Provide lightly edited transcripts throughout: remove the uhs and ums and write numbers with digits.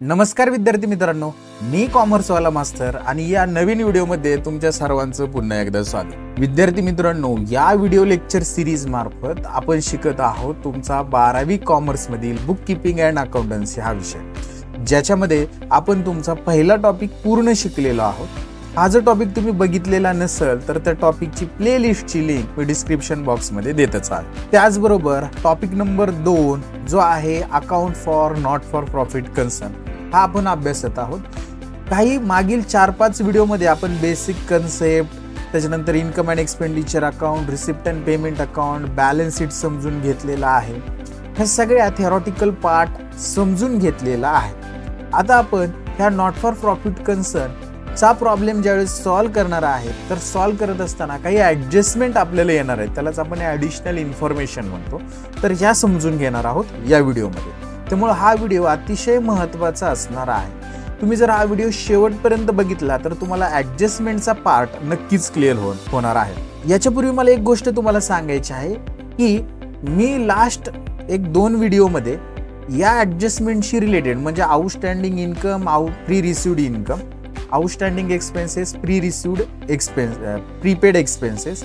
नमस्कार विद्यार्थी मित्रांनो, मी कॉमर्सवाला मास्टर आणि या नवीन व्हिडिओमध्ये तुमच्या सर्वांचं पुन्हा एकदा स्वागत। विद्यार्थी मित्रांनो, या व्हिडिओ लेक्चर सिरीज मार्फत आपण शिकत आहोत तुमचा 12वी कॉमर्स मधील बुक कीपिंग अँड अकाउंटन्सी हा विषय, ज्याच्यामध्ये आपण तुमचा पहिला टॉपिक पूर्ण शिकलेलो आहोत। हा जर टॉपिक तुम्ही बघितलेला नसेल तर त्या टॉपिकची प्लेलिस्टची लिंक मी डिस्क्रिप्शन बॉक्समध्ये देतच आहे। त्याचबरोबर टॉपिक नंबर 2 जो आहे account for not for profit concern हा आपण अभ्यासत आहोत। काही मागील 4-5 व्हिडिओमध्ये आपण बेसिक कन्सेप्ट, त्याच्यानंतर income and expenditure account, receipt and payment account, balance sheet समजून घेतलेला आहे। हे सगळे थिअरॉटिकल पार्ट समजून घेतलेला आहे। आता आपण ह्या नॉट फॉर प्रॉफिट कन्सर्न चा प्रॉब्लेम ज्यावेळेस सॉल्व्ह करणार आहे तर सॉल्व्ह करत असताना काही ॲडजस्टमेंट आपल्याला येणार आहेत, त्यालाच आपण ॲडिशनल इन्फॉर्मेशन म्हणतो। तर ह्या समजून घेणार आहोत या व्हिडिओमध्ये। त्यामुळे हा व्हिडिओ अतिशय महत्त्वाचा असणार आहे। तुम्ही जर हा व्हिडिओ शेवटपर्यंत बघितला तर तुम्हाला ॲडजस्टमेंटचा पार्ट नक्कीच क्लिअर होणार आहे। याच्यापूर्वी मला एक गोष्ट तुम्हाला सांगायची आहे की मी लास्ट 1-2 व्हिडिओमध्ये या ॲडजस्टमेंटशी रिलेटेड म्हणजे outstanding income, pre received income, outstanding expenses, pre received expense, prepaid expenses,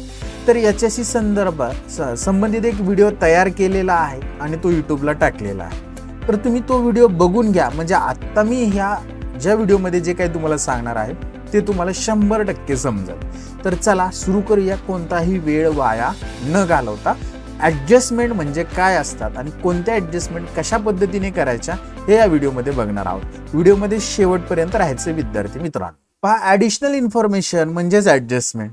तर याच्याशी संबंधित एक व्हिडिओ तयार केलेला आहे आणि तो यूट्यूबला टाकलेला आहे। तर तुम्ही तो व्हिडिओ बघून घ्या, म्हणजे आता मी ह्या ज्या व्हिडिओमध्ये जे काही तुम्हाला सांगणार आहे ते तुम्हाला 100% समजेल। तर चला सुरू करूया, कोणताही वेळ वाया न घालवता। ॲडजस्टमेंट म्हणजे काय असतात आणि कोणत्या ॲडजस्टमेंट कशा पद्धतीने करायच्या हे या व्हिडिओमध्ये बघणार आहोत। व्हिडिओमध्ये शेवटपर्यंत राहायचे विद्यार्थी मित्रांनो। पहा, ॲडिशनल इन्फॉर्मेशन म्हणजेच ॲडजस्टमेंट।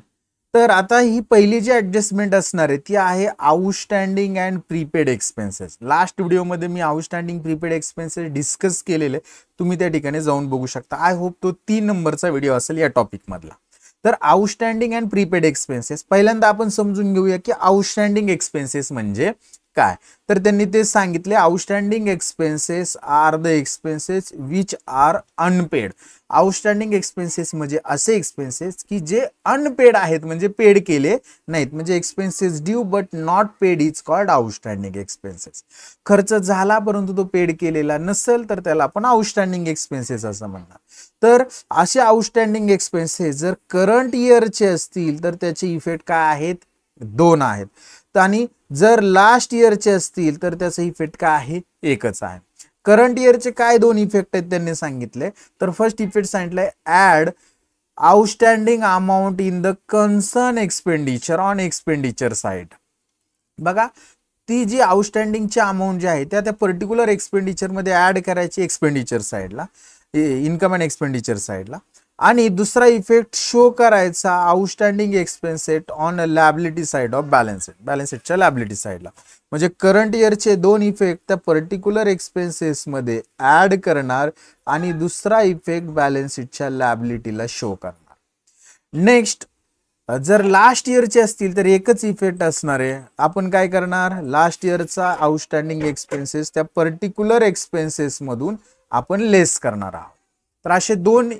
तर आता ही पहिली जी ॲडजस्टमेंट असणार आहे ती आहे outstanding and prepaid expenses. Last व्हिडिओमध्ये मी आउटस्टँडिंग प्रीपेड एक्सपेन्सेस डिस्कस केलेले, तुम्ही त्या ठिकाणी जाऊन बघू शकता। आय होप तो 3 नंबरचा व्हिडिओ असेल या टॉपिक मधला। तर आउटस्टँडिंग अँड प्रीपेड एक्सपेन्सेस पहिल्यांदा आपण समजून घेऊया की आउटस्टँडिंग एक्सपेन्सेस म्हणजे काय। तर त्यांनी ते सांगितले, outstanding expenses are the expenses which are unpaid. Outstanding expenses म्हणजे असे एक्सपेन्सेस की जे अनपेड आहेत, म्हणजे पेड केले नाहीत, म्हणजे expenses due but not paid is called outstanding expenses. खर्च झाला परंतु तो पेड केलेला नसेल तर त्याला आपण आउटस्टँडिंग एक्सपेन्सेस असं म्हणणार। तर असे आउटस्टँडिंग एक्सपेन्सेस जर करंट इयरचे असतील तर त्याचे इफेक्ट काय आहेत? 2 आहेत। आणि जर लास्ट इयरचे असतील तर त्याचा इफेक्ट काय आहे? एकच आहे। करंट इयरचे काय 2 इफेक्ट आहेत त्यांनी सांगितले। तर फर्स्ट इफेक्ट सांगितलंय, add outstanding amount in the concern expenditure on expenditure side. बघा, ती जी आउटस्टँडिंगची अमाऊंट जी आहे त्या पर्टिक्युलर एक्सपेंडिचर मध्ये ऍड करायची एक्सपेंडिचर साइडला, इन्कम अँड एक्सपेंडिचर साइडला। आणि दुसरा इफेक्ट शो करायचा outstanding expenses on liability side of balance sheet, balance शीटच्या लॅबिलिटी साइडला। म्हणजे करंट इयरचे 2 इफेक्ट त्या पर्टिक्युलर एक्सपेन्सेस मध्ये ऍड करणार आणि दुसरा इफेक्ट बॅलन्स शीटच्या लॅबिलिटीला शो करणार। नेक्स्ट, जर लास्ट इयरचे असतील तर एकच इफेक्ट असणार आहे। आपण काय करणार? लास्ट इयरचा आउटस्टँडिंग एक्सपेन्सेस त्या पर्टिक्युलर एक्सपेन्सेस मधून आपण लेस करणार आहोत। तर असे 2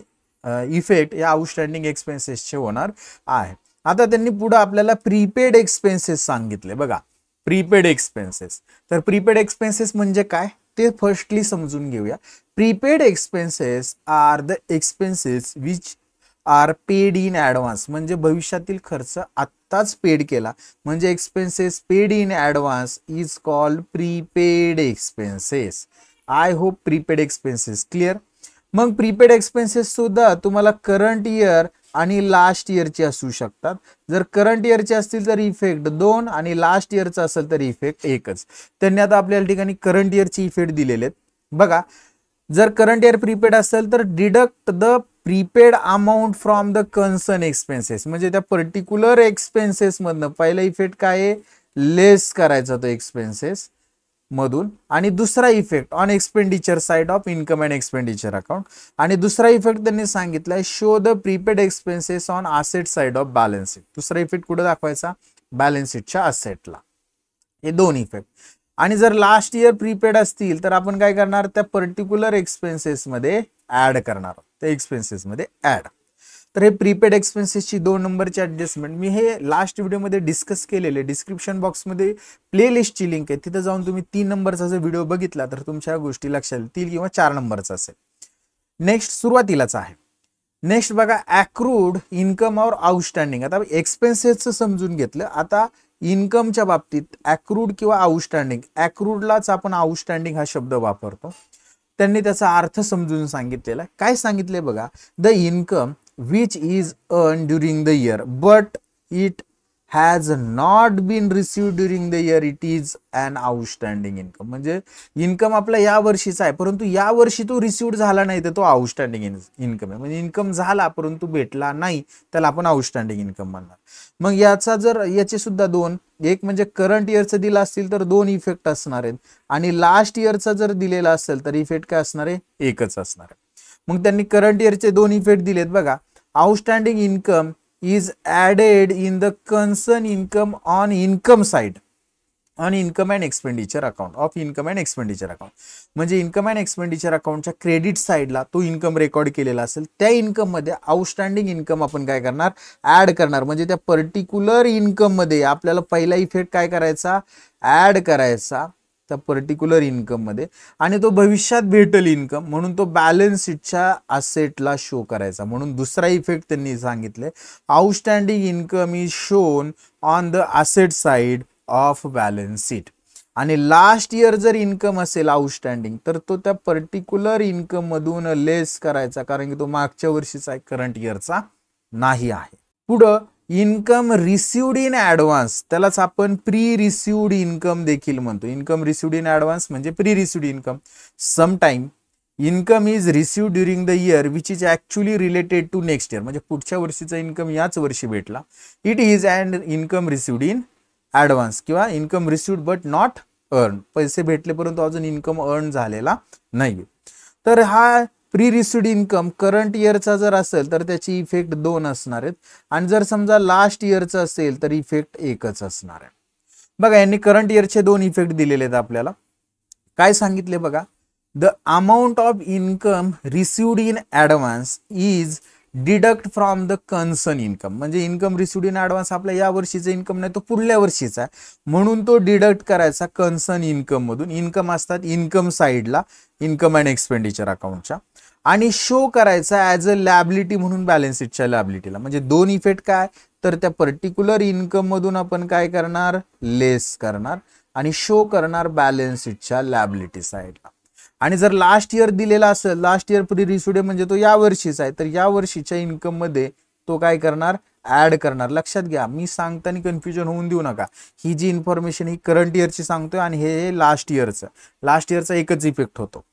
इफेक्ट या आउटस्टँडिंग एक्सपेन्सेसचे होणार आहे। आता त्यांनी पुढे आपल्याला प्रीपेड एक्सपेन्सेस सांगितले। बघा, प्रीपेड एक्सपेन्सेस, तर प्रीपेड एक्सपेन्सेस म्हणजे काय ते फर्स्टली समजून घेऊया। Prepaid expenses are the expenses which are paid in advance, म्हणजे भविष्यातील खर्च आत्ताच पेड केला, म्हणजे expenses paid in advance is called prepaid expenses. I hope prepaid expenses clear. मग प्रीपेड एक्सपेन्सेस सुद्धा तुम्हाला करंट इयर आणि लास्ट इयरचे असू शकतात। जर करंट इयरचे असतील तर इफेक्ट 2 आणि लास्ट इयरचा असेल तर इफेक्ट एकच। त्यांनी आता आपल्या ठिकाणी करंट इयरचे इफेक्ट दिलेले आहेत। बघा, जर करंट इयर प्रीपेड असेल तर deduct the prepaid amount from the concern expenses, म्हणजे त्या पर्टिक्युलर एक्सपेन्सेस मधनं पहिला इफेक्ट काय आहे? लेस करायचा तो एक्सपेन्सेस मधून। आणि दुसरा effect on expenditure side of income and expenditure account. आणि दुसरा इफेक्ट त्यांनी सांगितलाय, show the prepaid expenses on asset side of balance sheet. दुसरा इफेक्ट कुठे दाखवायचा? बॅलन्स शीटच्या असेटला। हे 2 इफेक्ट। आणि जर लास्ट इयर प्रीपेड असतील तर आपण काय करणार? त्या पर्टिक्युलर एक्सपेन्सेस मध्ये ऍड करणार, त्या एक्सपेन्सेस मध्ये ऍड। तर हे प्रीपेड एक्सपेन्सेसची 2 नंबरची ॲडजस्टमेंट मी हे लास्ट व्हिडिओमध्ये डिस्कस केलेले। डिस्क्रिप्शन बॉक्समध्ये प्लेलिस्टची लिंक आहे, तिथे जाऊन तुम्ही 3 नंबरचा जर व्हिडिओ बघितला तर तुमच्या गोष्टी लक्षात येतील, किंवा 4 नंबरचा असेल। नेक्स्ट सुरुवातीलाच आहे. नेक्स्ट बघा ॲक्रूड इन्कम और आउटस्टँडिंग. आता एक्सपेन्सेसचं समजून घेतलं, आता इन्कमच्या बाबतीत ॲक्रूड किंवा आउटस्टँडिंग, ॲक्रूडलाच आपण आउटस्टँडिंग हा शब्द वापरतो. त्यांनी त्याचा अर्थ समजून सांगितलेला आहे. काय सांगितले बघा, the income which is earn during the year but it has not been receive during the year it is an outstanding income. म्हणजे इन्कम आपला या वर्षीचा आहे परंतु या वर्षी तो रिसिव्ह झाला नाही तर तो आउटस्टँडिंग इन्कम आहे. म्हणजे इन्कम झाला परंतु भेटला नाही त्याला आपण आउटस्टँडिंग इन्कम म्हणणार. मग याचा जर याचे सुद्धा दोन, एक म्हणजे करंट इयरचं दिलं असतील तर दोन इफेक्ट असणार आहेत आणि लास्ट इयरचा जर दिलेला असेल तर इफेक्ट काय असणार आहे, एकच असणार आहे. मग त्यांनी करंट इयरचे दोन इफेक्ट दिलेत बघा. Outstanding income is added in the concern income on income side on income and expenditure account of income and expenditure account. म्हणजे इन्कम अँड एक्सपेंडिचर अकाउंटच्या क्रेडिट साईडला तो इन्कम रेकॉर्ड केलेला असेल त्या इन्कम मध्ये आउटस्टँडिंग इन्कम आपण काय करणार, ऍड करणार. म्हणजे त्या पर्टिक्युलर इन्कम मध्ये आपल्याला पहिला इफेक्ट काय करायचा, ऍड करायचा त्या पर्टिक्युलर इन्कम मध्ये आणि तो भविष्यात भेटेल इन्कम म्हणून तो बॅलन्स शीटच्या असेटला शो करायचा. म्हणून दुसरा इफेक्ट त्यांनी सांगितले, outstanding income is shown on the asset side of balance sheet. आणि लास्ट इयर जर इन्कम असेल आउटस्टँडिंग तर तो त्या पर्टिक्युलर इन्कम मधून लेस करायचा, कारण की तो मागच्या वर्षीचा आहे, करंट इयरचा नाही आहे. पुढं इन्कम रिसिव्ड इन ऍडव्हान्स, त्यालाच आपण प्री रिसिव्ड इन्कम देखील म्हणतो. इन्कम रिसिव्ड इन ऍडव्हान्स म्हणजे pre received income. Sometime income is received during the year which is actually related to next year. म्हणजे पुढच्या वर्षीचा इन्कम याच वर्षी भेटला. It is and income received in advance किंवा income received but not earn. पैसे भेटले परंतु अजून इन्कम अर्न झालेला नाही. तर हा प्री रिसिव्ड इन्कम करंट इयरचा जर असेल तर त्याची इफेक्ट दोन असणार आहेत आणि जर समजा लास्ट इयरचा असेल तर इफेक्ट एकच असणार आहे. बघा यांनी करंट इयरचे दोन इफेक्ट दिलेले आहेत आपल्याला. काय सांगितले बघा, the amount of income received in advance is deduct from the concern income. म्हणजे इन्कम रिसिव्ड इन ऍडव्हान्स आपल्या या वर्षीचा इन्कम नाही तो पुढल्या वर्षीचा आहे म्हणून तो डिडक्ट करायचा कन्सर्न इन्कम मधून. इन्कम असतात इन्कम साइडला इन्कम अँड एक्सपेंडिचर अकाउंटच्या आणि शो करायचा ॲज अ लॅबिलिटी म्हणून बॅलन्स शीटच्या लॅबिलिटीला. म्हणजे दोन इफेक्ट काय, तर त्या पर्टिक्युलर इन्कम मधून आपण काय करणार, लेस करणार आणि शो करणार बॅलन्स शीटच्या लॅबिलिटी साइडला. आणि जर लास्ट इयर दिलेला असेल, लास्ट इयर प्री रिसिव्ड म्हणजे तो या वर्षीचा आहे, तर या वर्षीच्या इन्कम मध्ये तो काय करणार, ऍड करणार. लक्षात घ्या, मी सांगताना कन्फ्युजन होऊन देऊ नका. ही जी इन्फॉर्मेशन ही करंट इयरची सांगतोय आणि हे लास्ट इयरचा एकच इफेक्ट होतो.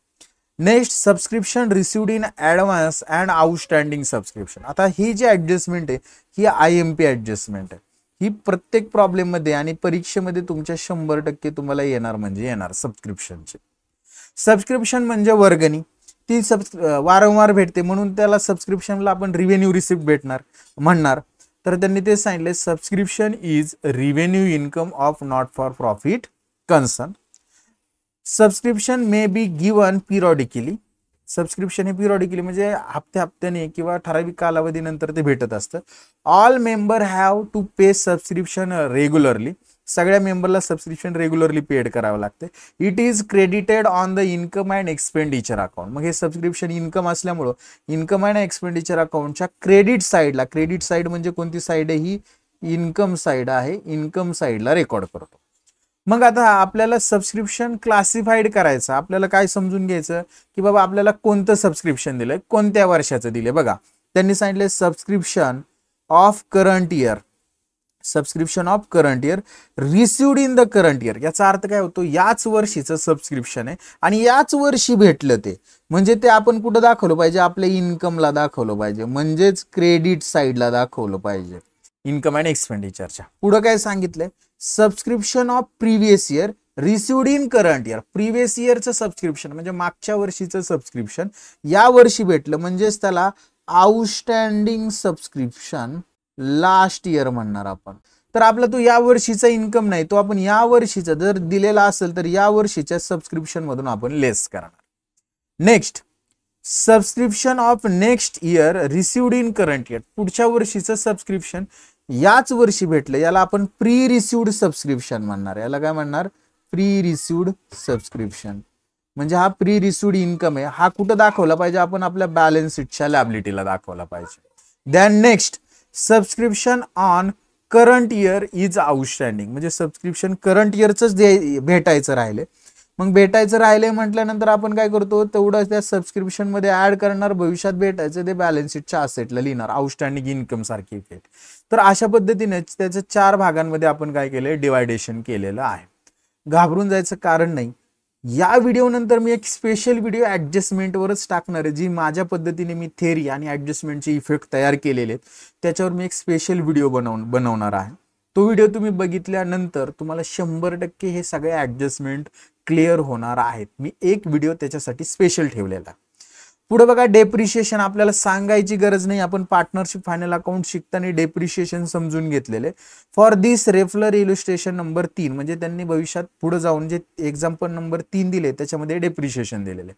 Next subscription received in advance and outstanding subscription. आता ही जी ऍडजस्टमेंट आहे ही IMP ऍडजस्टमेंट आहे. ही प्रत्येक प्रॉब्लेम मध्ये आणि परीक्षेमध्ये तुमच्या 100% तुम्हाला येणार सबस्क्रिप्शनचे. सबस्क्रिप्शन म्हणजे वर्गणी, ती वारंवार भेटते म्हणून त्याला सबस्क्रिप्शनला आपण रिव्हेन्यू रिसिप्ट म्हणणार. तर त्यांनी ते सांगितले, subscription is revenue income of not for profit concern. Subscription may be given periodically. Subscription हे पिरियडिकली म्हणजे हप्त्याने किंवा ठराविक कालावधीनंतर ते भेटत असतं. All member have to pay subscription regularly. सगळ्या मेंबरला सबस्क्रिप्शन रेग्युलरली पेड करावं लागते. It is credited on the income and expenditure account. मग हे सबस्क्रिप्शन इन्कम असल्यामुळं इन्कम अँड एक्सपेंडिचर अकाउंटच्या क्रेडिट साईडला, क्रेडिट साईड म्हणजे कोणती साईड आहे, ही इन्कम साईड आहे, इन्कम साईडला रेकॉर्ड करतो. मग आता आपल्याला सबस्क्रिप्शन क्लासिफाईड करायचं, आपल्याला काय समजून घ्यायचं की बाबा आपल्याला कोणतं सबस्क्रिप्शन दिलंय, कोणत्या वर्षाचं दिलंय. बघा त्यांनी सांगितले subscription of current year, subscription of current year received in the current year. याचा अर्थ काय होतो, याच वर्षीचं सबस्क्रिप्शन आहे आणि याच वर्षी भेटलं ते, म्हणजे ते आपण कुठं दाखवलं पाहिजे, आपल्या इन्कमला दाखवलं पाहिजे, म्हणजेच क्रेडिट साईडला दाखवलं पाहिजे इन्कम अँड एक्सपेंडिचरच्या. पुढं काय सांगितलंय, subscription of previous year received in current year. Previous इयरचं सबस्क्रिप्शन म्हणजे मागच्या वर्षीचं सबस्क्रिप्शन या वर्षी भेटलं म्हणजेच त्याला आउटस्टँडिंग सबस्क्रिप्शन लास्ट इयर म्हणणार आपण. तर आपला तो या वर्षीचा इन्कम नाही, तो आपण या वर्षीचा जर दिलेला असेल तर या वर्षीच्या सबस्क्रिप्शन मधून आपण लेस करणार. Next subscription of next year received in current year. पुढच्या वर्षीचं सबस्क्रिप्शन याच वर्षी भेटलं, याला आपण प्री रिसिव्ड सबस्क्रिप्शन म्हणणार. याला काय म्हणणार, प्री रिसिव्ड सबस्क्रिप्शन. म्हणजे हा प्री रिसिव्ड इन्कम आहे, हा कुठं दाखवला पाहिजे आपण? आपल्या बॅलन्स शीटच्या लायबिलिटीला दाखवला पाहिजे. Then next, subscription on current year is outstanding, म्हणजे सबस्क्रिप्शन करंट इयरच भेटायचं राहिले. मग भेटायचं राहिले म्हटल्यानंतर आपण काय करतो, तेवढं त्या सबस्क्रिप्शन मध्ये ऍड करणार, भविष्यात भेटायचं ते बॅलन्स शीटच्या असेटला लिहिणार, आउटस्टँडिंग इन्कम सारखी इफेक्ट. तर अशा पद्धतीने त्याच्या 4 भागांमध्ये आपण काय केलंय, डिवायडेशन केलेलं आहे. घाबरून जायचं कारण नाही. या व्हिडिओ नंतर मी एक स्पेशल व्हिडिओ ऍडजस्टमेंटवरच टाकणार आहे, जी माझ्या पद्धतीने मी थेरी आणि ऍडजस्टमेंटचे इफेक्ट तयार केलेले आहेत, त्याच्यावर मी एक स्पेशल व्हिडिओ बनवणार आहे. तो व्हिडिओ तुम्ही बघितल्यानंतर तुम्हाला 100% हे सगळे ऍडजस्टमेंट क्लिअर होणार आहेत. मी एक व्हिडिओ त्याच्यासाठी स्पेशल ठेवलेला आहे. पुढे बघा, डेप्रिशिएशन आपल्याला सांगायची गरज नाही, आपण पार्टनरशिप फायनल अकाउंट शिकताना डेप्रिशिएशन समजून घेतलेले. For this referrer illustration number 3, म्हणजे त्यांनी भविष्यात पुढे जाऊन जे एक्झाम्पल नंबर 3 दिले त्याच्यामध्ये डेप्रिशिएशन दिलेले.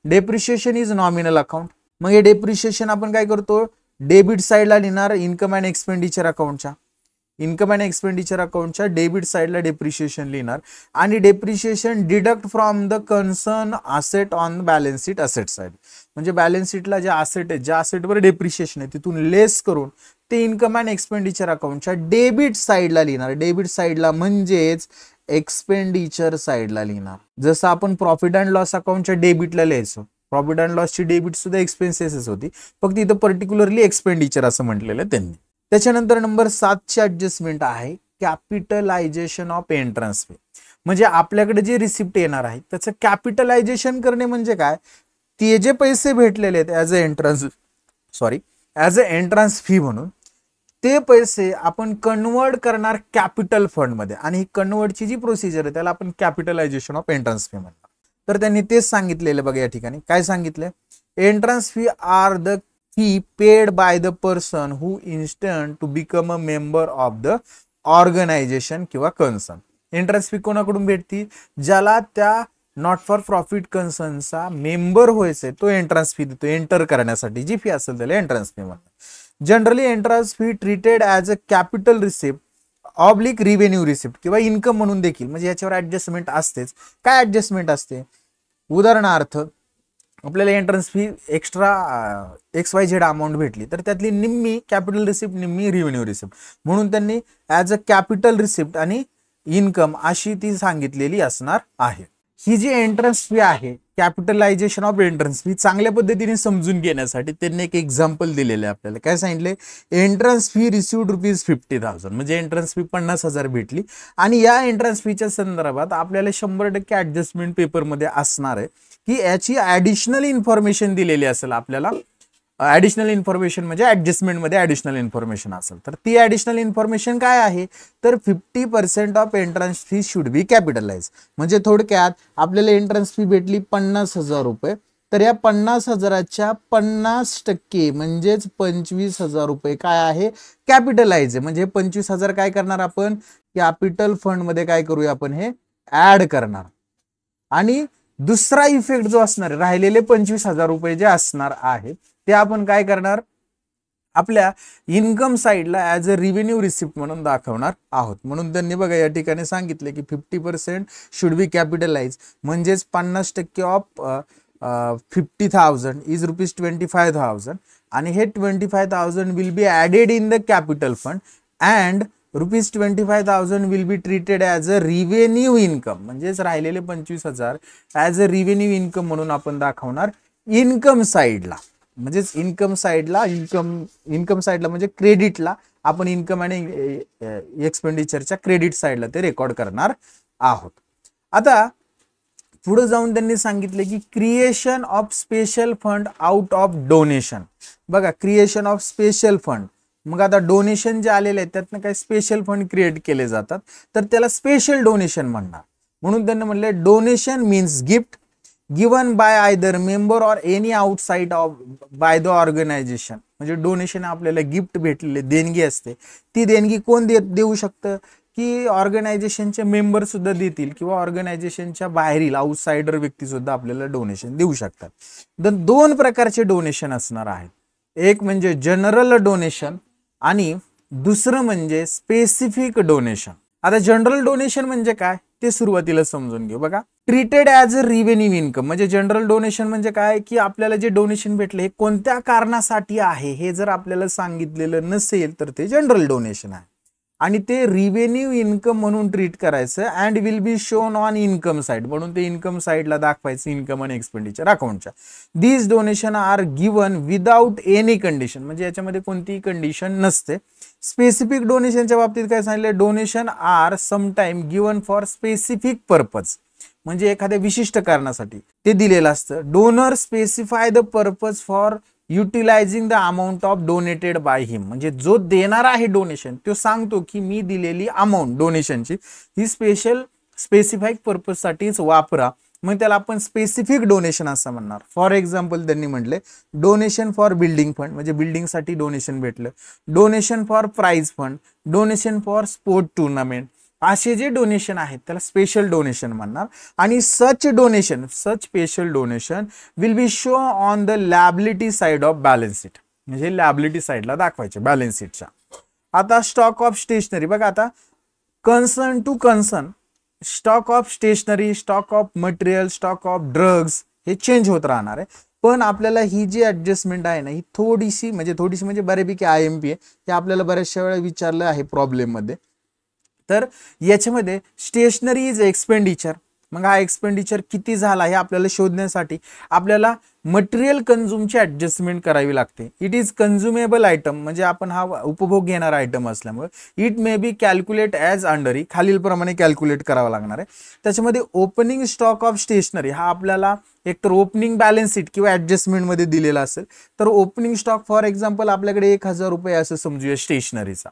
Depreciation is nominal account. मग हे डेप्रिशिएशन आपण काय करतो, डेबिट साईडला लिहिणार इन्कम अँड एक्सपेंडिचर अकाउंटच्या, इन्कम अँड एक्सपेंडिचर अकाउंटच्या डेबिट साईडला डेप्रिशिएशन लिहिणार, आणि depreciation deduct from the concern asset on balance sheet asset side, म्हणजे बॅलन्स शीटला जे असेट आहे, ज्या असेटवर डेप्रिशिएशन आहे तिथून लेस करून ते इन्कम अँड एक्सपेंडिचर अकाउंटच्या डेबिट साईडला लिहिणार. डेबिट साईडला म्हणजेच एक्सपेंडिचर साईडला लिहिणार. जसं आपण प्रॉफिट अँड लॉस अकाउंटच्या डेबिटला लिहायचो, प्रॉफिट अँड लॉसची डेबिट सुद्धा एक्सपेन्सेस होती, फक्त इथं पर्टिक्युलरली एक्सपेंडिचर असं म्हटलेलं त्यांनी. त्याच्यानंतर नंबर 7 ची ऍडजस्टमेंट आहे कॅपिटलायझेशन ऑफ एंट्रन्स फी, म्हणजे आपल्याकडे जे रिसिप्ट येणार आहे त्याचं कॅपिटलायझेशन करणे. म्हणजे काय, ते जे पैसे भेटलेले आहेत ॲज अ एंट्रन्स फी म्हणून, ते पैसे आपण कन्वर्ट करणार कॅपिटल फंड मध्ये, आणि ही कन्वर्टची जी प्रोसिजर आहे त्याला आपण कॅपिटलायझेशन ऑफ एंट्रन्स फी म्हणणार. तर त्यांनी तेच सांगितलेलं बघा या ठिकाणी. काय सांगितलं, entrance fee are the fee paid by the person who intend to become a member of the organization किंवा कन्सर्न. एंट्रन्स फी कोणाकडून भेटती, ज्याला त्या नॉट फॉर प्रॉफिट कन्सर्नचा मेंबर व्हायचंय तो एंट्रन्स फी देतो, एंटर करण्यासाठी जी फी असेल त्याला एंट्रन्स फी म्हणतात. Generally entrance fee treated as अ capital receipt oblique revenue receipt किंवा इन्कम म्हणून देखील, म्हणजे याच्यावर ऍडजस्टमेंट असतेच. काय ऍडजस्टमेंट असते, उदाहरणार्थ आपल्याला entrance fee extra XYZ amount भेटली, तर त्यातली निम्मी कॅपिटल रिसिप्ट, निम्मी रिव्हेन्यू रिसिप्ट, म्हणून त्यांनी ॲज अ कॅपिटल रिसिप्ट आणि इन्कम अशी ती सांगितलेली असणार आहे. ही जी एंट्रन्स फी आहे, कॅपिटलायझेशन ऑफ एंट्रन्स फी, चांगल्या पद्धतीने समजून घेण्यासाठी त्यांनी एक एक्झाम्पल दिलेलं आहे आपल्याला. काय सांगितले, एंट्रन्स फी रिसिव्ड ₹50,000, म्हणजे एंट्रन्स फी 50,000 भेटली, आणि या एंट्रन्स फीच्या संदर्भात आपल्याला 100% ऍडजस्टमेंट पेपरमध्ये असणार आहे की याची ऍडिशनल इन्फॉर्मेशन दिलेली असेल आपल्याला. ऍडिशनल इन्फॉर्मेशन म्हणजे ऍडजस्टमेंट मध्ये ऍडिशनल इन्फॉर्मेशन असेल, तर ती ऍडिशनल इन्फॉर्मेशन काय आहे, तर 50% of entrance fee should be capitalise. म्हणजे थोडक्यात आपल्याला एंट्रन्स फी भेटली ₹50,000, तर या 50,000च्या 50% म्हणजेच ₹25,000 काय आहे, कॅपिटलाइज आहे. म्हणजे 25,000 काय करणार आपण, कॅपिटल फंड मध्ये काय करूया आपण, हे ऍड करणार. आणि दुसरा इफेक्ट जो असणार आहे, राहिलेले ₹25,000 जे असणार आहेत ते आपण काय करणार, आपल्या इन्कम साईडला ॲज अ रिव्हेन्यू रिसिप्ट म्हणून दाखवणार आहोत. म्हणून त्यांनी बघा या ठिकाणी सांगितले की 50% शुड बी कॅपिटलाइज, म्हणजेच 50% ऑफ 50,000 इज ₹25,000, आणि हे 25,000 will be added in the capital fund and ₹25,000 will be treated as a revenue income, म्हणजेच राहिलेले 25,000 ॲज अ रिव्हेन्यू इन्कम म्हणून आपण दाखवणार इन्कम साईडला. म्हणजेच इन्कम साईडला म्हणजे क्रेडिटला आपण इन्कम आणि एक्सपेंडिचरच्या क्रेडिट साईडला ते रेकॉर्ड करणार आहोत. आता पुढे जाऊन त्यांनी सांगितले की creation of special fund out of donation. बघा, क्रिएशन ऑफ स्पेशल फंड, मग आता डोनेशन जे आलेले आहेत त्यातनं काही स्पेशल फंड क्रिएट केले जातात, तर त्याला स्पेशल डोनेशन म्हणणार. म्हणून त्यांनी म्हणले donation means gift given by either member or any outside of by the organisation. म्हणजे डोनेशन आपल्याला गिफ्ट भेटलेले देणगी असते, ती देणगी कोण देऊ शकतं, की ऑर्गनायझेशनचे मेंबर सुद्धा देतील किंवा ऑर्गनायझेशनच्या बाहेरील आउटसाइडर व्यक्ती सुद्धा आपल्याला डोनेशन देऊ शकतात. तर 2 प्रकारचे डोनेशन असणार आहेत, एक म्हणजे जनरल डोनेशन आणि दुसरं म्हणजे स्पेसिफिक डोनेशन. आता जनरल डोनेशन म्हणजे काय ते सुरुवातीला समजून घेऊ. बघा, ट्रीटेड ॲज अ रिव्हेन्यू इन्कम. म्हणजे जनरल डोनेशन म्हणजे काय की आपल्याला जे डोनेशन भेटले हे कोणत्या कारणासाठी आहे हे जर आपल्याला सांगितलेलं नसेल तर ते जनरल डोनेशन आहे आणि ते रिव्हेन्यू इन्कम म्हणून ट्रीट करायचं and will be shown on income side, म्हणून ते इन्कम साइडला दाखवायचं इन्कम आणि एक्सपेंडिचर अकाउंटच्या. These donation are given without any condition. म्हणजे याच्यामध्ये कोणतीही कंडिशन नसते. स्पेसिफिक डोनेशनच्या बाबतीत काय सांगितलं, donation are sometime given for specific purpose. म्हणजे एखाद्या विशिष्ट कारणासाठी ते दिलेलं असतं. Donor specify the purpose for utilising the amount of donated by him. म्हणजे जो देणार आहे डोनेशन तो सांगतो की मी दिलेली अमाऊंट डोनेशनची ही स्पेसिफाईक पर्पज साठीच वापरा. मग त्याला आपण स्पेसिफिक डोनेशन असं म्हणणार. फॉर एक्झाम्पल त्यांनी म्हटले डोनेशन फॉर बिल्डिंग फंड, म्हणजे बिल्डिंगसाठी डोनेशन भेटलं. Donation for prize fund, donation for sport tournament, असे जे डोनेशन आहेत त्याला स्पेशल डोनेशन म्हणणार. आणि such special donation will be show on the liability side of balance sheet. म्हणजे लॅबिलिटी साइडला दाखवायचे बॅलन्स शीटच्या. आता स्टॉक ऑफ स्टेशनरी बघा, आता concern to concern stock of stationery, stock of material, stock of drugs हे चेंज होत राहणार आहे. पण आपल्याला ही जी ऍडजस्टमेंट आहे ना ही थोडीशी म्हणजे बऱ्यापैकी IMP आहे. हे आपल्याला बऱ्याचशा वेळा विचारलं आहे प्रॉब्लेम मध्ये. तर याच्यामध्ये स्टेशनरी इज एक्सपेंडिचर. मग हा एक्सपेंडिचर किती झाला हे आपल्याला शोधण्यासाठी आपल्याला मटेरियल कंझ्युमची ऍडजस्टमेंट करावी लागते. इट इज कंझ्युमेबल आयटम, म्हणजे आपण हा उपभोग घेणारा आयटम असल्यामुळे it may be calculate as under, खालील प्रमाणे कॅल्क्युलेट करावा लागणार आहे. त्याच्यामध्ये ओपनिंग स्टॉक ऑफ स्टेशनरी हा आपल्याला एकतर ओपनिंग बॅलन्स शीट किंवा ऍडजस्टमेंटमध्ये दिलेला असेल तर ओपनिंग स्टॉक फॉर एक्झाम्पल आपल्याकडे 1000 रुपये असं समजूया स्टेशनरीचा.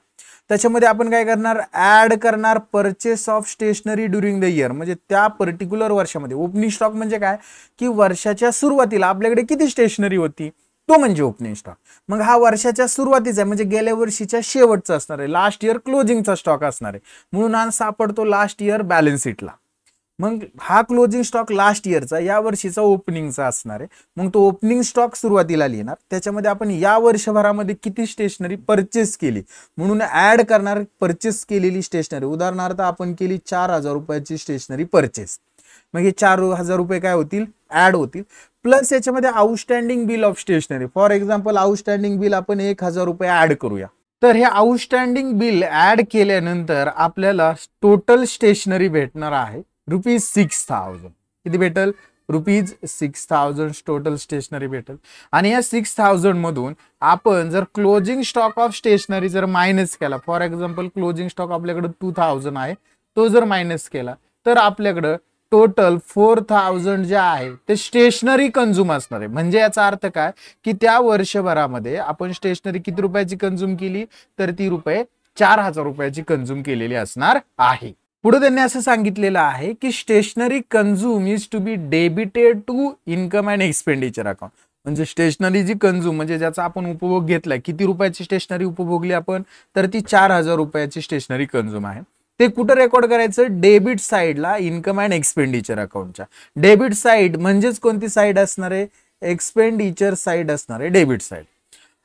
त्याच्यामध्ये आपण काय करणार, ऍड करणार purchase of stationery during the year. म्हणजे त्या पर्टिक्युलर वर्षामध्ये ओपनिंग स्टॉक म्हणजे काय की वर्षाच्या सुरुवातीला आपल्याकडे किती स्टेशनरी होती तो म्हणजे ओपनिंग स्टॉक. मग हा वर्षाच्या सुरुवातीचा म्हणजे गेल्या वर्षीच्या शेवटचा असणार आहे, लास्ट इयर क्लोजिंगचा स्टॉक असणार आहे, म्हणून हा सापडतो लास्ट इयर बॅलन्स शीटला. मग हा क्लोजिंग स्टॉक लास्ट इयरचा या वर्षीचा ओपनिंगचा असणार आहे. मग तो ओपनिंग स्टॉक सुरुवातीला लिहिणार. त्याच्यामध्ये आपण या वर्षभरामध्ये किती स्टेशनरी परचेस केली म्हणून ऍड करणार परचेस केलेली स्टेशनरी. उदाहरणार्थ आपण केली 4000 रुपयाची स्टेशनरी परचेस. मग हे 4000 रुपये काय होतील, ऍड होतील. प्लस याच्यामध्ये outstanding bill of stationery. For example outstanding bill आपण 1000 रुपये ऍड करूया. तर हे आउटस्टँडिंग बिल ऍड केल्यानंतर आपल्याला टोटल स्टेशनरी भेटणार आहे ₹6000. किती भेटल, ₹6000 टोटल स्टेशनरी भेटल. आणि या 6000 मधून आपण जर क्लोजिंग स्टॉक ऑफ स्टेशनरी जर मायनस केला, फॉर एक्झाम्पल क्लोजिंग स्टॉक आपल्याकडे 2000 आहे, तो जर मायनस केला तर आपल्याकडं टोटल 4000 जे आहे ते स्टेशनरी कंझ्युम असणार आहे. म्हणजे याचा अर्थ काय की त्या वर्षभरामध्ये आपण स्टेशनरी किती रुपयाची कंझ्युम केली तर ती ₹4000 कंझ्युम केलेली असणार आहे. पुढे त्यांनी असं सांगितलेलं आहे की stationery consume is to be debited to income and expenditure account. म्हणजे स्टेशनरी जी कंझ्युम म्हणजे ज्याचा आपण उपभोग घेतलाय, किती रुपयाची स्टेशनरी उपभोगली आपण तर ती 4000 रुपयाची स्टेशनरी कंझ्युम आहे. ते कुठं रेकॉर्ड करायचं, डेबिट साइडला इन्कम अँड एक्सपेंडिचर अकाउंटच्या. डेबिट साइड म्हणजेच कोणती साइड असणार आहे, एक्सपेंडिचर साइड असणार आहे debit side.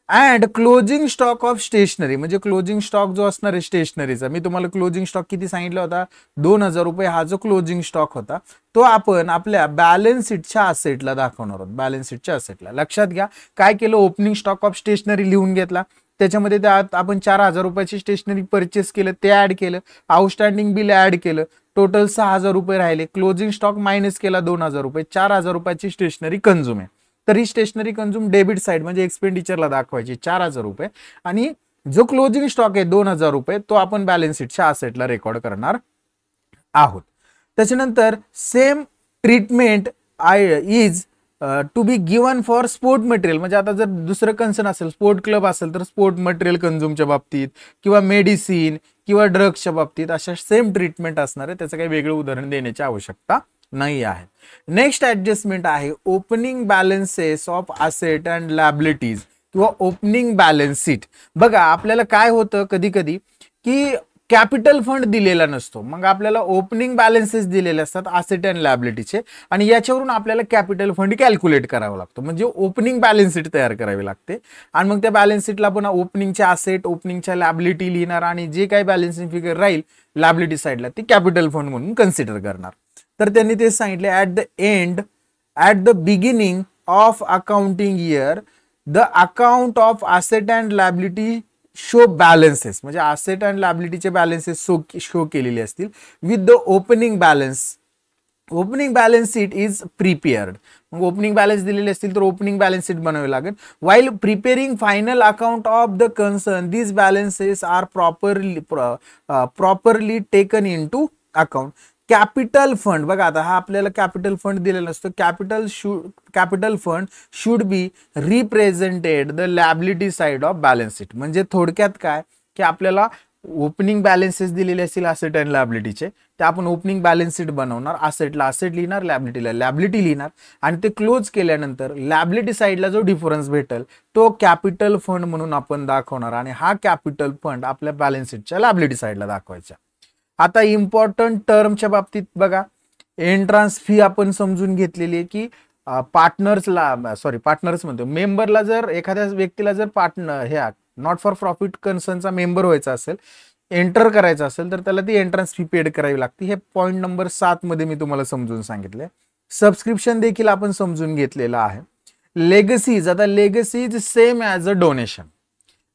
And closing stock of stationery म्हणजे क्लोजिंग स्टॉक जो असणार आहे स्टेशनरीचा, मी तुम्हाला क्लोजिंग स्टॉक किती सांगितला होता, 2000 रुपये हा जो क्लोजिंग स्टॉक होता तो आपण आपल्या बॅलन्स शीटच्या असेटला दाखवणार आहोत. बॅलन्स शीटच्या असेटला लक्षात घ्या काय केलं, ओपनिंग स्टॉक ऑफ स्टेशनरी लिहून घेतला, त्याच्यामध्ये त्यात आपण 4000 रुपयाची स्टेशनरी परचेस केलं, ते ऍड केलं, आउटस्टँडिंग बिल ऍड केलं, टोटल 6000 रुपये राहिले, क्लोजिंग स्टॉक मायनस केला 2000 रुपये, 4000 रुपयाची स्टेशनरी कंझ्युम आहे. तर ही स्टेशनरी कंझ्युम डेबिट साइड म्हणजे एक्सपेंडिचरला दाखवायची 4000 रुपये. आणि जो क्लोजिंग स्टॉक आहे 2000 रुपये तो आपण बॅलन्स शीटच्या असेटला रेकॉर्ड करणार आहोत. त्याच्यानंतर same treatment is to be given for sport material. म्हणजे आता जर दुसरं कन्सर्न असेल, स्पोर्ट क्लब असेल तर स्पोर्ट मटेरियल कंझ्युमच्या बाबतीत किंवा मेडिसिन किंवा ड्रग्सच्या बाबतीत अशा सेम ट्रीटमेंट असणार आहे. त्याचं काही वेगळं उदाहरण देण्याची आवश्यकता नाही आहे. नेक्स्ट ऍडजस्टमेंट आहे opening balances of asset and liabilities किंवा ओपनिंग बॅलन्स शीट. बघा आपल्याला काय होतं कधी कधी की कॅपिटल फंड दिलेला नसतो, मग आपल्याला ओपनिंग बॅलन्सेस दिलेले असतात असेट अँड लायबिलिटीचे आणि याच्यावरून आपल्याला कॅपिटल फंड कॅल्क्युलेट करावा लागतो. म्हणजे ओपनिंग बॅलन्स शीट तयार करावी लागते आणि मग त्या बॅलन्स शीटला आपण ओपनिंगचे असेट ओपनिंगच्या लायबिलिटी लिहिणार आणि जे काही बॅलन्सिंग फिगर राहील लायबिलिटी साईडला ती कॅपिटल फंड म्हणून कन्सिडर करणार. तर त्यांनी ते सांगितले at the beginning of accounting year the account of asset and liability show balances, म्हणजे असेट अँड लायबिलिटीचे बॅलन्सेस शो केलेले असतील with the opening balance sheet is prepared. मग ओपनिंग बॅलन्स दिलेले असतील तर ओपनिंग बॅलन्स शीट बनवावे लागेल. While preparing final account of the concern these balances are properly taken into account. Capital fund बघा, आता हा आपल्याला कॅपिटल फंड दिलेला असतो. Capital fund should be represented the liability side of balance sheet. म्हणजे थोडक्यात काय की आपल्याला ओपनिंग बॅलन्सेस दिलेले असतील असेट अँड लायबिलिटीचे, ते आपण ओपनिंग बॅलन्स शीट बनवणार. असेटला असेट लिहिणार, लायबिलिटीला लायबिलिटी लिहिणार आणि ते क्लोज केल्यानंतर लायबिलिटी साइडला जो डिफरन्स भेटेल तो कॅपिटल फंड म्हणून आपण दाखवणार आणि हा कॅपिटल फंड आपल्या बॅलन्स शीटच्या लायबिलिटी साइडला दाखवायचा. आता इम्पॉर्टंट टर्मच्या बाबतीत बघा, एंट्रन्स फी आपण समजून घेतलेली आहे की पार्टनर्स म्हणतो मेंबरला, जर एखाद्या व्यक्तीला जर पार्टनर नॉट फॉर प्रॉफिट कन्सर्नचा मेंबर व्हायचा असेल, एंटर करायचं असेल तर त्याला ती एंट्रन्स फी पेड करावी लागते. हे पॉईंट नंबर 7 मध्ये मी तुम्हाला समजून सांगितले. सबस्क्रिप्शन देखील आपण समजून घेतलेलं आहे. लेगसीज, आता लेगसीज सेम ॲज अ डोनेशन.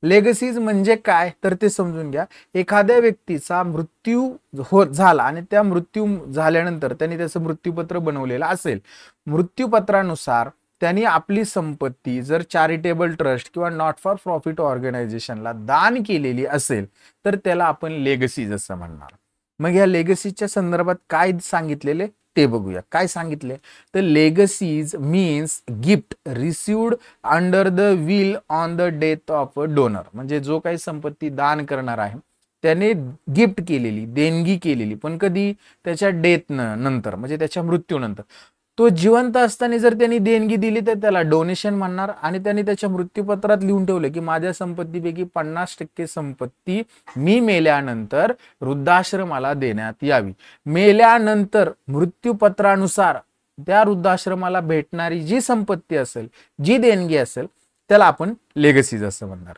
लेगसीज म्हणजे काय तर ते समजून घ्या. एखाद्या व्यक्तीचा मृत्यू झाला आणि त्या मृत्यू झाल्यानंतर त्यांनी त्याचं मृत्यूपत्र बनवलेलं असेल, मृत्यूपत्रानुसार त्यांनी आपली संपत्ती जर चॅरिटेबल ट्रस्ट किंवा नॉट फॉर प्रॉफिट ऑर्गनायझेशनला दान केलेली असेल तर त्याला आपण लेगसीज असं म्हणणार. मग या लेगसीजच्या संदर्भात काय सांगितलेले ते बघूया. काय सांगितले तर legacies means gift received under the will on the death of a donor. म्हणजे जो काही संपत्ती दान करणार आहे त्याने गिफ्ट केलेली, देणगी केलेली, पण कधी त्याच्या डेथ नंतर, म्हणजे त्याच्या मृत्यूनंतर. तो जिवंत असताना जर त्यांनी देणगी दिली तर त्याला डोनेशन म्हणणार आणि त्यांनी त्याच्या मृत्यूपत्रात लिहून ठेवलं की माझ्या संपत्तीपैकी 50% संपत्ती मी मेल्यानंतर वृद्धाश्रमाला देण्यात यावी. मेल्यानंतर मृत्यूपत्रानुसार त्या वृद्धाश्रमाला भेटणारी जी संपत्ती असेल, जी देणगी असेल, त्याला आपण लेगसीज असं म्हणणार.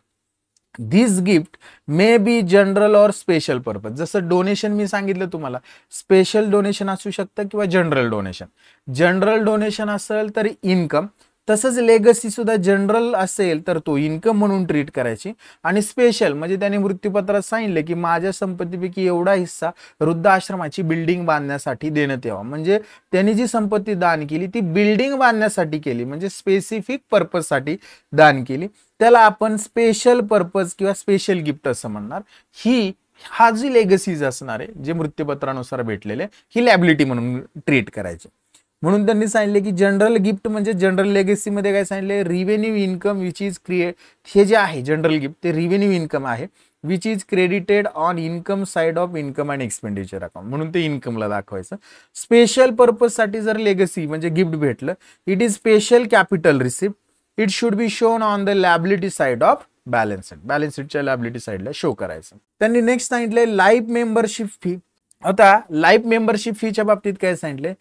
दिस गिफ्ट मे बी जनरल और स्पेशल पर्पज. जसं डोनेशन मी सांगितलं तुम्हाला, स्पेशल डोनेशन असू शकतं किंवा जनरल डोनेशन. जनरल डोनेशन असेल तर इन्कम, तसंच लेगसी सुद्धा जनरल असेल तर तो इन्कम म्हणून ट्रीट करायची आणि स्पेशल म्हणजे त्याने मृत्यूपत्रात सांगितलं की माझ्या संपत्तीपैकी एवढा हिस्सा वृद्धाश्रमाची बिल्डिंग बांधण्यासाठी देण्यात यावा. म्हणजे त्यांनी जी संपत्ती दान केली ती बिल्डिंग बांधण्यासाठी केली, म्हणजे स्पेसिफिक पर्पजसाठी दान केली, त्याला आपण स्पेशल पर्पज किंवा स्पेशल गिफ्ट असं म्हणणार. हा जी लेगसीज असणार आहे जे मृत्यूपत्रानुसार भेटलेले, ही लायबिलिटी म्हणून ट्रीट करायची. म्हणून त्यांनी सांगितले की जनरल गिफ्ट म्हणजे जनरल लेगसी मध्ये काय सांगितले, रिव्हेन्यू इन्कम विच इज हे जे आहे जनरल गिफ्ट ते रिव्हेन्यू इन्कम आहे which is credited on income side of income and expenditure account, म्हणून ते इन्कमला दाखवायचं. स्पेशल पर्पज साठी जर लेगसी म्हणजे गिफ्ट भेटलं, it is special capital receipt, it should be shown on the liability side of balance sheet. Balance शीटच्या liability साइडला show करायचं. त्यांनी नेक्स्ट सांगितले लाईफ मेंबरशिप फी. आता लाईफ मेंबरशिप फीच्या बाबतीत काय सांगितले,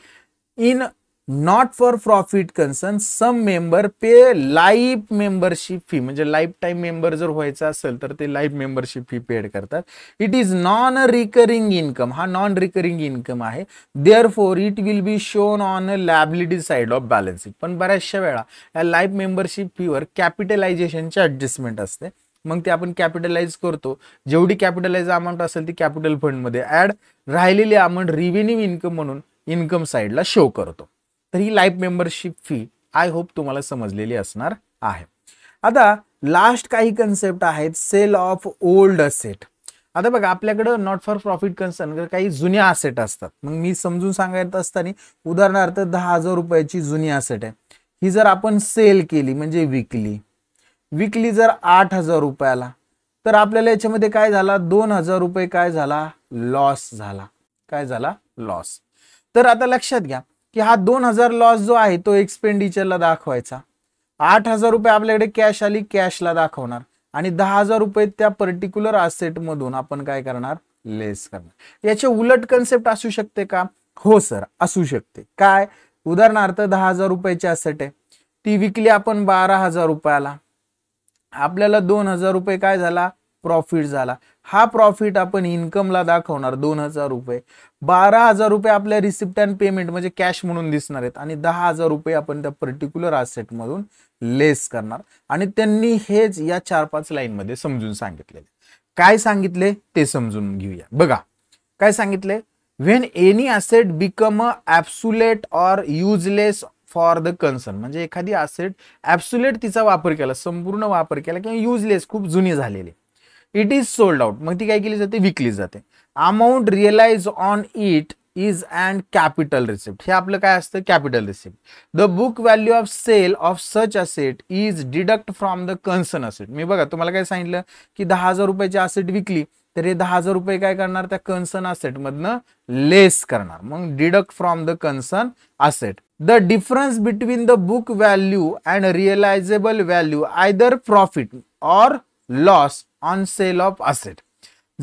in not for profit concern some member pay life membership fee. म्हणजे लाईफ टाइम मेंबर जर व्हायचं असेल तर ते लाईफ मेंबरशिप फी पेड करतात. It is non recurring income, हा नॉन रिकरिंग इन्कम आहे. Therefore it will be shown on a liability side of balance sheet. पण बऱ्याचशा वेळा या लाईफ मेंबरशिप फीवर कॅपिटलायझेशनची ऍडजस्टमेंट असते. मग ते आपण कॅपिटलाइज करतो, जेवढी कॅपिटलाइज अमाऊंट असेल ती कॅपिटल फंड मध्ये ऍड, राहिलेली अमाऊंट रिव्हेन्यू इन्कम म्हणून इन्कम साइडला शो करतो. तर ही life membership fee I hope तुम्हाला समजलेली असणार आहे. आता लास्ट काही कन्सेप्ट आहेत. Sale of old asset. आता बघा आपल्याकडे नॉट फॉर प्रॉफिट कन्सर्न काही जुन्या असेट असतात. मग मी समजून सांगायचं असताना उदाहरणार्थ 10,000 रुपयाची जुनी असेट आहे, ही जर आपण सेल केली म्हणजे विकली जर 8,000 रुपयाला, तर आपल्याला याच्यामध्ये काय झाला, 2,000 रुपये काय झाला, लॉस झाला. काय झाला, लॉस. तर आता लक्षात घ्या की हा 2,000 लॉस जो आहे तो एक्सपेंडिचरला दाखवायचा. 8,000 रुपये आपल्याकडे कॅश आली, कॅशला दाखवणार आणि 10,000 रुपये त्या पर्टिक्युलर असेट मधून आपण काय करणार, लेस करणार. याचे उलट कन्सेप्ट असू शकते का, हो सर असू शकते. काय, उदाहरणार्थ 10,000 रुपयाची असेट आहे, ती विकली आपण 12,000 रुपयाला, आपल्याला 2,000 रुपये काय झाला, प्रॉफिट झाला, हा प्रॉफिट आपण इन्कमला दाखवणार 2000 रुपये. 12,000 रुपये आपल्या रिसिप्ट अँड पेमेंट म्हणजे कॅश म्हणून दिसणार आहेत आणि 10,000 रुपये आपण त्या पर्टिक्युलर असेट मधून लेस करणार. आणि त्यांनी हेच या 4-5 लाईन मध्ये समजून सांगितलेले. काय सांगितले ते समजून घेऊया. बघा काय सांगितले, when any asset become a absolute or useless for the concern, म्हणजे एखादी असेट ॲब्सोल्यूट तिचा वापर केला, संपूर्ण वापर केला किंवा युजलेस खूप जुनी झालेली, इट इज सोल्ड आउट, मग ती काय केली जाते, विकली जाते. Amount realise on it is and capital receipt, हे आपलं काय असतं, capital receipt. The book value of sale of such asset is deduct from the concern asset. मी बघा तुम्हाला काय सांगितलं की 10,000 रुपयाची असेट विकली तर हे 10,000 रुपये काय करणार, त्या कन्सर्न असेट मधनं लेस करणार, मग deduct from the concern asset. The difference between the book value and realisable value either profit or loss on sale of asset.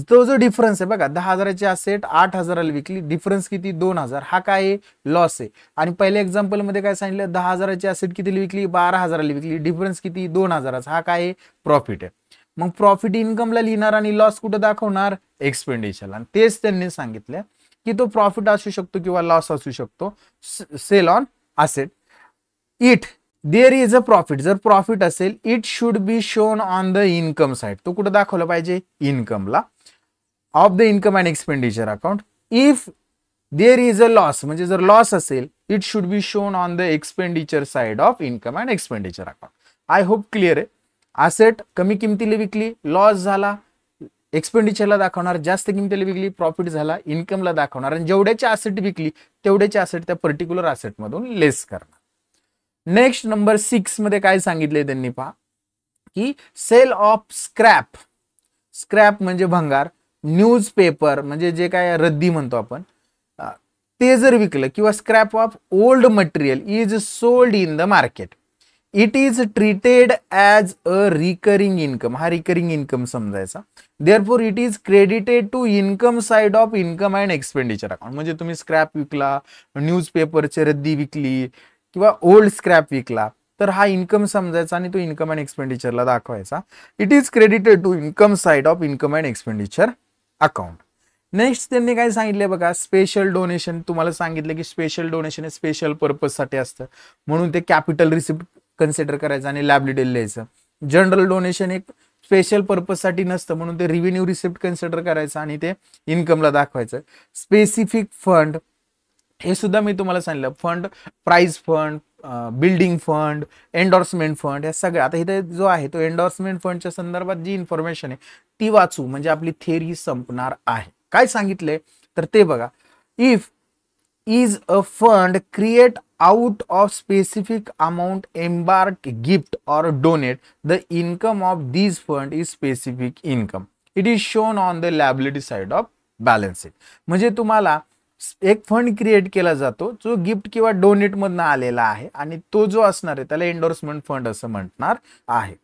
तो जो डिफरन्स आहे बघा, 10,000ची असेट 8,000ला विकली, डिफरन्स किती, 2,000, हा काय आहे, लॉस आहे. आणि पहिल्या एक्झाम्पल मध्ये काय सांगितलं, 10,000ची असेट कितीला विकली, 12,000ला विकली, डिफरन्स किती, 2,000, हा काय आहे, प्रॉफिट आहे. मग प्रॉफिट इन्कमला लिहिणार आणि लॉस कुठं दाखवणार, एक्सपेंडिचरला. आणि तेच त्यांनी सांगितलं की तो प्रॉफिट असू शकतो किंवा लॉस असू शकतो, sale on asset. It there is a profit, जर प्रॉफिट असेल, it should be shown on the income side, तो कुठं दाखवला पाहिजे, इन्कमला, of the income and expenditure account. If there is a loss, म्हणजे जर लॉस असेल, it should be shown on the expenditure side of income and expenditure account. I hope clear आहे. Asset कमी किमतीला विकली, लॉस झाला, एक्सपेंडिचरला दाखवणार, जास्त किमतीला विकली, प्रॉफिट झाला, इन्कमला दाखवणार, आणि जेवढ्याची असेट विकली तेवढ्याची असेट त्या पर्टिक्युलर असेट मधून लेस करणार. नेक्स्ट नंबर 6 मध्ये काय सांगितले त्यांनी, पहा की सेल ऑफ स्क्रॅप, स्क्रॅप म्हणजे भंगार, न्यूजपेपर म्हणजे जे काय रद्दी म्हणतो आपण, ते जर विकलं, किंवा scrap of old material is sold in the market, it is treated as a recurring income, हा रिकरिंग इन्कम समजायचा. Therefore it is credited to income side of income and expenditure account. म्हणजे तुम्ही स्क्रॅप विकला, न्यूजपेपरची रद्दी विकली किंवा old scrap विकला तर हा इन्कम समजायचा आणि तो इन्कम अँड एक्सपेंडिचरला दाखवायचा. It is credited to income side of income and expenditure account. Next त्यांनी काय सांगितले बघा, स्पेशल डोनेशन. तुम्हाला सांगितलं की स्पेशल डोनेशन हे स्पेशल पर्पजसाठी असतं म्हणून ते कॅपिटल रिसिप्ट कन्सिडर करायचं आणि लायबिलिटी लिहायचं. जनरल डोनेशन एक स्पेशल पर्पजसाठी नसतं म्हणून ते रिव्हेन्यू रिसिप्ट कन्सिडर करायचं आणि ते इन्कमला दाखवायचं. स्पेसिफिक फंड हे सुद्धा मी तुम्हाला सांगितलं, fund, prize fund, building fund, endorsement fund, या सगळ्या. आता इथे जो आहे तो एंडोर्समेंट फंडच्या संदर्भात जी इन्फॉर्मेशन आहे ती वाचू म्हणजे आपली थेअरी संपणार आहे. काय सांगितले तर ते बघा, if is a fund create out of specific amount embark gift or donate, the income of these fund is specific income, it is shown on the liability side of balance sheet. म्हणजे तुम्हाला एक fund create केला जातो जो gift किंवा donate मधनं आलेला आहे आणि तो जो असणार आहे त्याला एंडोर्समेंट फंड असं म्हणणार आहे.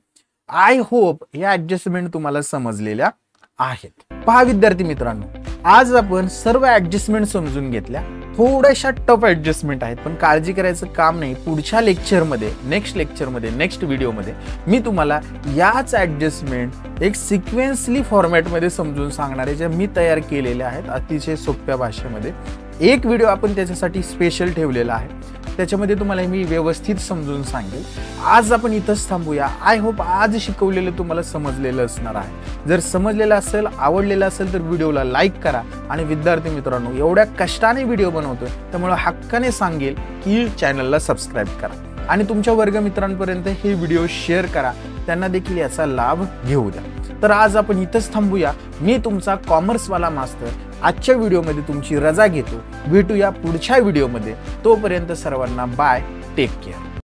आय होप या ऍडजस्टमेंट तुम्हाला समजलेल्या आहेत. पहा विद्यार्थी मित्रांनो, आज आपण सर्व ऍडजस्टमेंट समजून घेतल्या. थोड्याशा टफ ऍडजस्टमेंट आहेत पण काळजी करायचं काम नाही. पुढच्या लेक्चरमध्ये, नेक्स्ट लेक्चरमध्ये, नेक्स्ट व्हिडिओमध्ये मी तुम्हाला याच ऍडजस्टमेंट एक सिक्वेन्सली फॉर्मॅटमध्ये समजून सांगणार आहे, ज्या मी तयार केलेल्या आहेत अतिशय सोप्या भाषेमध्ये. एक व्हिडिओ आपण त्याच्यासाठी स्पेशल ठेवलेला आहे, त्याच्यामध्ये तुम्हाला मी व्यवस्थित समजून सांगेल. आज आपण इथंच थांबूया. आय होप आज शिकवलेलं तुम्हाला समजलेलं असणार आहे. जर समजलेलं असेल, आवडलेलं असेल तर व्हिडिओला लाईक करा. आणि विद्यार्थी मित्रांनो, एवढ्या कष्टाने व्हिडिओ बनवतोय त्यामुळे हक्काने सांगेल की चॅनलला सबस्क्राईब करा आणि तुमच्या वर्गमित्रांपर्यंत हे व्हिडिओ शेअर करा, त्यांना देखील याचा लाभ घेऊ द्या. तर आज आपण इथंच थांबूया. मी तुमचा कॉमर्सवाला मास्तर आजच्या व्हिडिओमध्ये तुमची रजा घेतो. भेटूया पुढच्या व्हिडिओमध्ये. तोपर्यंत सर्वांना बाय, टेक केअर.